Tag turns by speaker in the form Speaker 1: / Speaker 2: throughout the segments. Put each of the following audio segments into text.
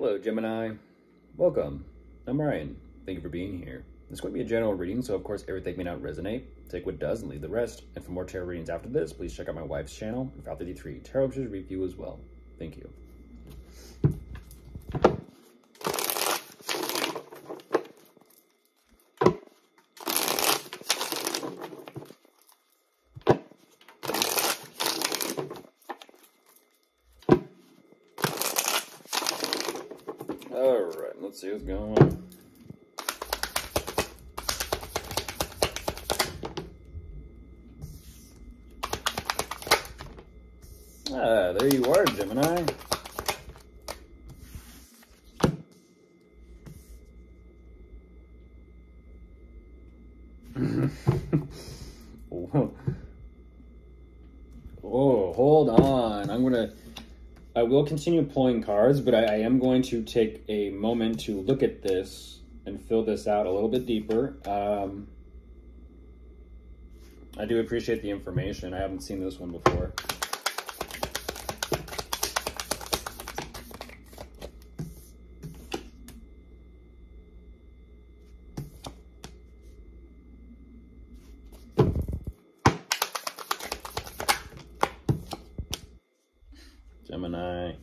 Speaker 1: Hello, Gemini. Welcome. I'm Ryan. Thank you for being here. This is going to be a general reading, so of course everything may not resonate. Take what does and leave the rest. And for more tarot readings after this, please check out my wife's channel, File 53 Tarot Pictures Review as well. Thank you. Alright, let's see what's going on. Ah, there you are, Gemini. Oh, hold on. I will continue pulling cards, but I am going to take a moment to look at this and fill this out a little bit deeper. I do appreciate the information. I haven't seen this one before. Gemini.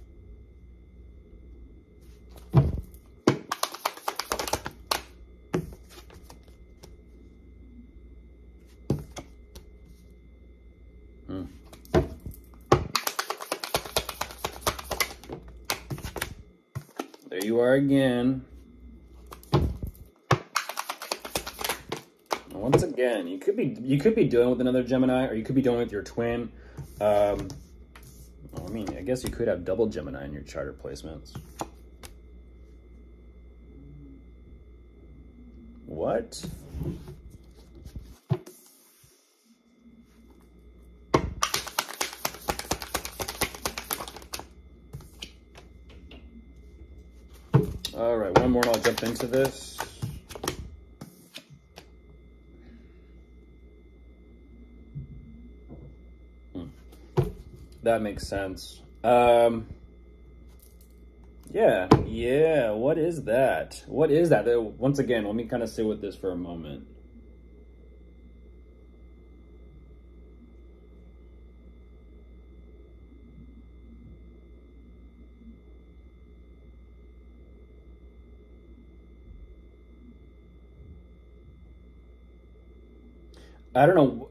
Speaker 1: There you are again. Once again, you could be dealing with another Gemini, or you could be dealing with your twin. I mean, I guess you could have double Gemini in your charter placements. What? All right, one more and I'll jump into this. That makes sense. Yeah, what is that? What is that? Once again, let me kind of sit with this for a moment. I don't know.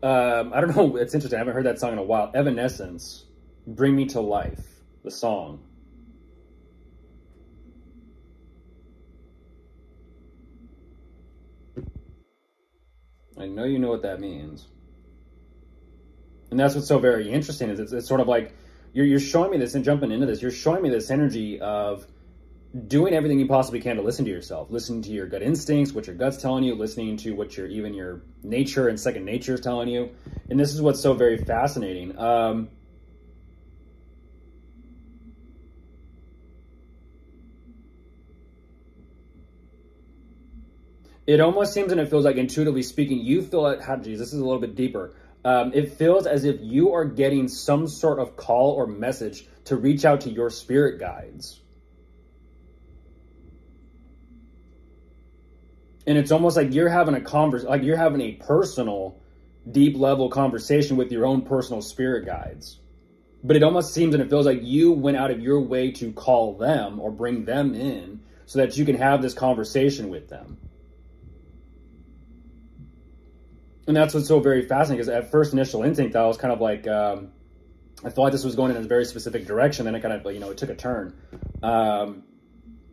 Speaker 1: It's interesting. I haven't heard that song in a while. Evanescence. Bring Me to Life, the song. I know you know what that means. And that's what's so very interesting is it's sort of like you're showing me this and jumping into this. You're showing me this energy of doing everything you possibly can to listen to yourself, listening to your gut instincts, what your gut's telling you, listening to what your nature and second nature is telling you. And this is what's so very fascinating. It almost seems, and it feels like, intuitively speaking, you feel like, geez, this is a little bit deeper. It feels as if you are getting some sort of call or message to reach out to your spirit guides. And it's almost like you're having you're having a personal, deep level conversation with your own personal spirit guides. But it almost seems and it feels like you went out of your way to call them or bring them in so that you can have this conversation with them. And that's what's so very fascinating, because at first initial instinct, I was kind of like, I felt like this was going in a very specific direction. Then it kind of, it took a turn.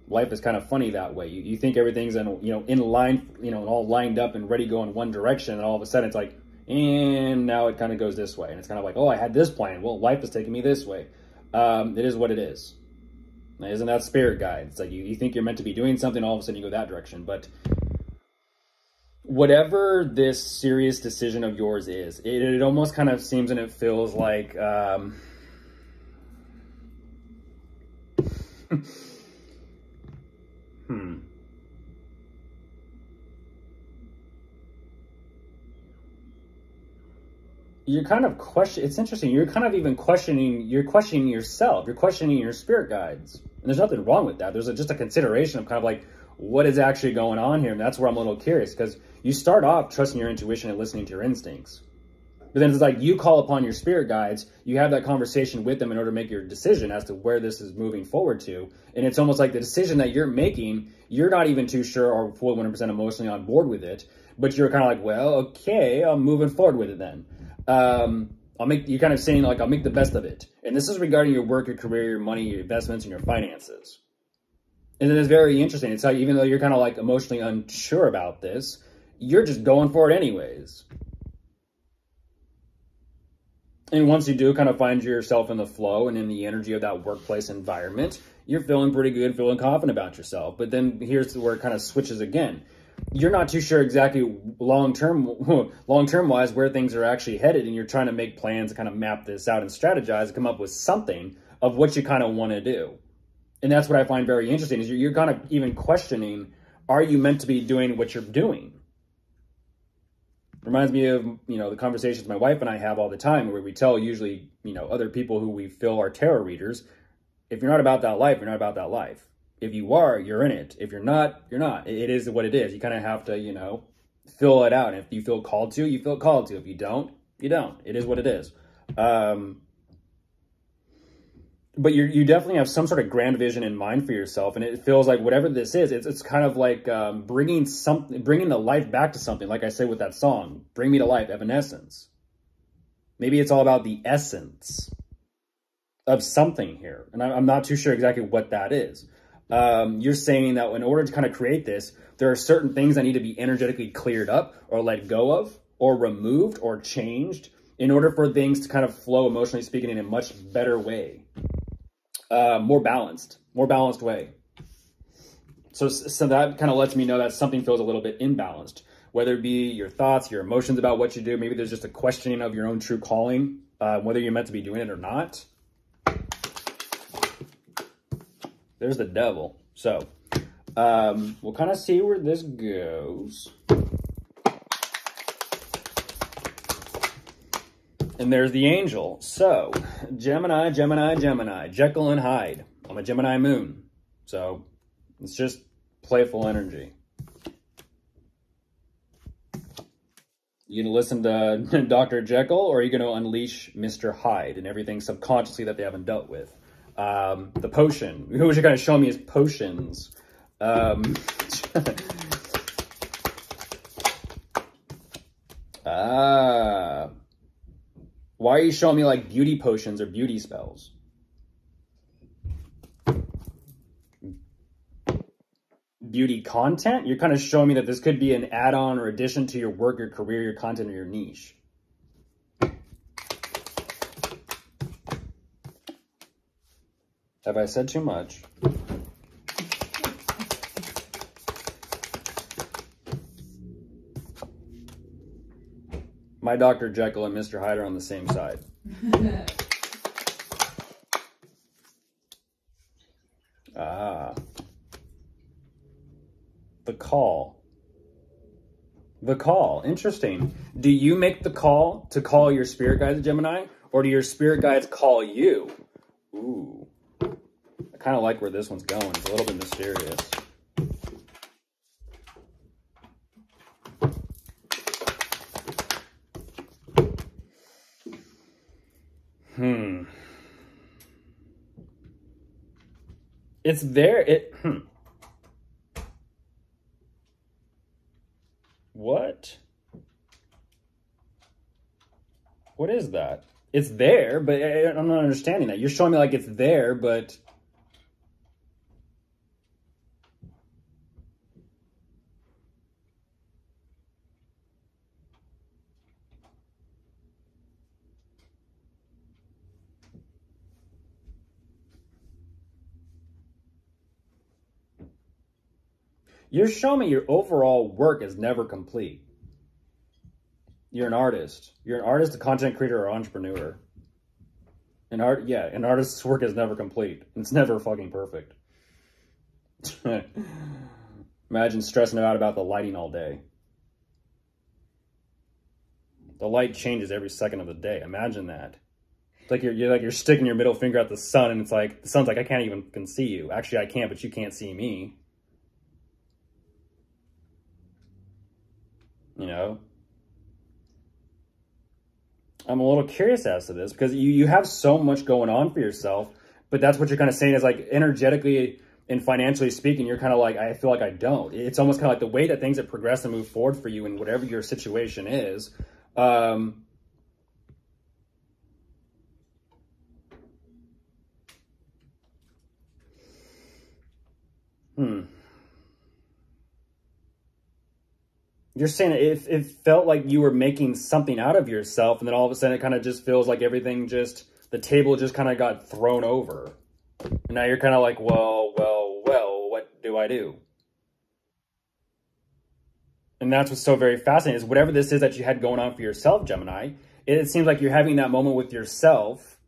Speaker 1: Life is kind of funny that way. You think everything's in line, all lined up and ready to go in one direction. And all of a sudden it's like, and now it kind of goes this way. And it's kind of like, oh, I had this plan. Well, life is taking me this way. It is what it is. Isn't that spirit guide? It's like you think you're meant to be doing something, all of a sudden you go that direction. But whatever this serious decision of yours is, it almost kind of seems and it feels like, you're kind of it's interesting. You're kind of even questioning yourself. You're questioning your spirit guides. And there's nothing wrong with that. There's just a consideration of kind of like, what is actually going on here? And that's where I'm a little curious, because you start off trusting your intuition and listening to your instincts. But then it's like you call upon your spirit guides, you have that conversation with them in order to make your decision as to where this is moving forward to. And it's almost like the decision that you're making, you're not even too sure or fully 100% emotionally on board with it. But you're kind of like, well, okay, I'm moving forward with it then. You're kind of saying like, I'll make the best of it. And this is regarding your work, your career, your money, your investments, and your finances. And then it's very interesting. It's like, even though you're kind of like emotionally unsure about this, you're just going for it anyways. And once you do kind of find yourself in the flow and in the energy of that workplace environment, you're feeling pretty good, feeling confident about yourself. But then here's where it kind of switches again. You're not too sure exactly long-term wise where things are actually headed, and you're trying to make plans to kind of map this out and strategize and come up with something of what you kind of want to do. And that's what I find very interesting, is you're kind of even questioning, are you meant to be doing what you're doing? Reminds me of, the conversations my wife and I have all the time, where we tell usually, other people who we feel are tarot readers, if you're not about that life, you're not about that life. If you are, you're in it. If you're not, you're not. It is what it is. You kind of have to, fill it out. And if you feel called to, you feel called to. If you don't, you don't. It is what it is. But you definitely have some sort of grand vision in mind for yourself. And it feels like whatever this is, it's kind of like bringing the life back to something. Like I said with that song, Bring Me to Life, Evanescence. Maybe it's all about the essence of something here. And I'm not too sure exactly what that is. You're saying that in order to kind of create this, there are certain things that need to be energetically cleared up or let go of or removed or changed in order for things to kind of flow, emotionally speaking, in a much better way. More balanced way. So that kind of lets me know that something feels a little bit imbalanced, whether it be your thoughts, your emotions about what you do. Maybe there's just a questioning of your own true calling, whether you're meant to be doing it or not. There's the devil. So we'll kind of see where this goes. And there's the angel. So, Gemini, Jekyll and Hyde. I'm a Gemini moon. So, it's just playful energy. You gonna listen to Dr. Jekyll, or are you gonna unleash Mr. Hyde and everything subconsciously that they haven't dealt with? The potion. What you're kind of showing me is potions. Why are you showing me like beauty potions or beauty spells? Beauty content? You're kind of showing me that this could be an add-on or addition to your work, your career, your content, or your niche. Have I said too much? My Dr. Jekyll and Mr. Hyde are on the same side. The call. The call. Interesting. Do you make the call to call your spirit guides, Gemini? Or do your spirit guides call you? Ooh. I kind of like where this one's going. It's a little bit mysterious. It's there. What? What is that? It's there, but I'm not understanding that. You're showing me like it's there, but... You're showing me your overall work is never complete. You're an artist. You're an artist, a content creator, or entrepreneur. An artist's work is never complete. It's never fucking perfect. Imagine stressing out about the lighting all day. The light changes every second of the day. Imagine that. It's like you're sticking your middle finger at the sun, and it's like the sun's like, I can't even can see you. Actually, I can, but you can't see me. You know? I'm a little curious as to this because you have so much going on for yourself, but that's what you're kind of saying is like energetically and financially speaking, you're kind of like, I feel like I don't. It's almost kind of like the way that things have progressed and moved forward for you in whatever your situation is. You're saying it felt like you were making something out of yourself, and then all of a sudden it kind of just feels like everything just, the table just kind of got thrown over. And now you're kind of like, well, what do I do? And that's what's so very fascinating is whatever this is that you had going on for yourself, Gemini, it seems like you're having that moment with yourself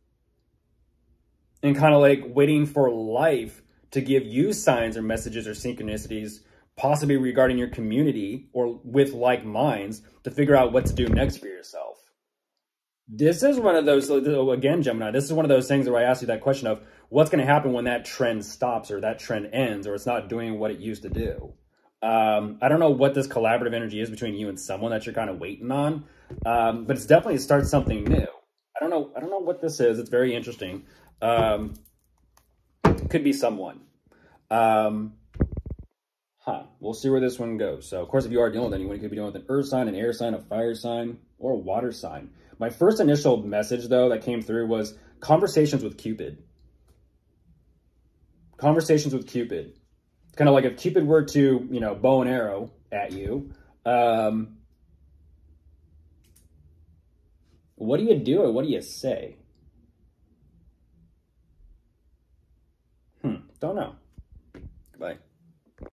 Speaker 1: and kind of like waiting for life to give you signs or messages or synchronicities, possibly regarding your community or with like minds, to figure out what to do next for yourself. This is one of those, again, Gemini, this is one of those things where I ask you that question of what's going to happen when that trend stops or that trend ends or it's not doing what it used to do. I don't know what this collaborative energy is between you and someone that you're kind of waiting on, but it's definitely start something new. I don't know what this is. It's very interesting. Could be someone. We'll see where this one goes. So, of course, if you are dealing with anyone, you could be dealing with an earth sign, an air sign, a fire sign, or a water sign. My first initial message, though, that came through was conversations with Cupid. Conversations with Cupid. It's kind of like if Cupid were to, bow and arrow at you. What do you do or what do you say? Don't know. Goodbye.